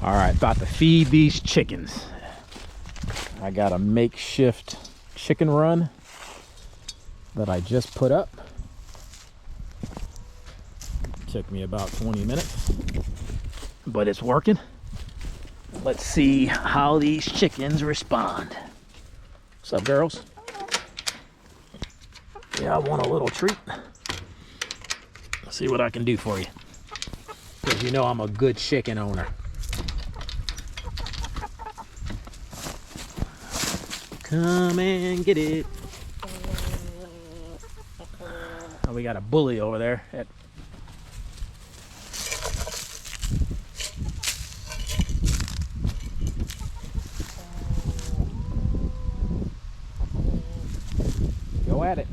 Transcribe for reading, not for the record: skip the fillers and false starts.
All right, about to feed these chickens. I got a makeshift chicken run that I just put up. Took me about 20 minutes, but it's working. Let's see how these chickens respond. What's up, girls? Yeah, I want a little treat. Let's see what I can do for you. Because you know I'm a good chicken owner. Come and get it. Oh, we got a bully over there. Go at it.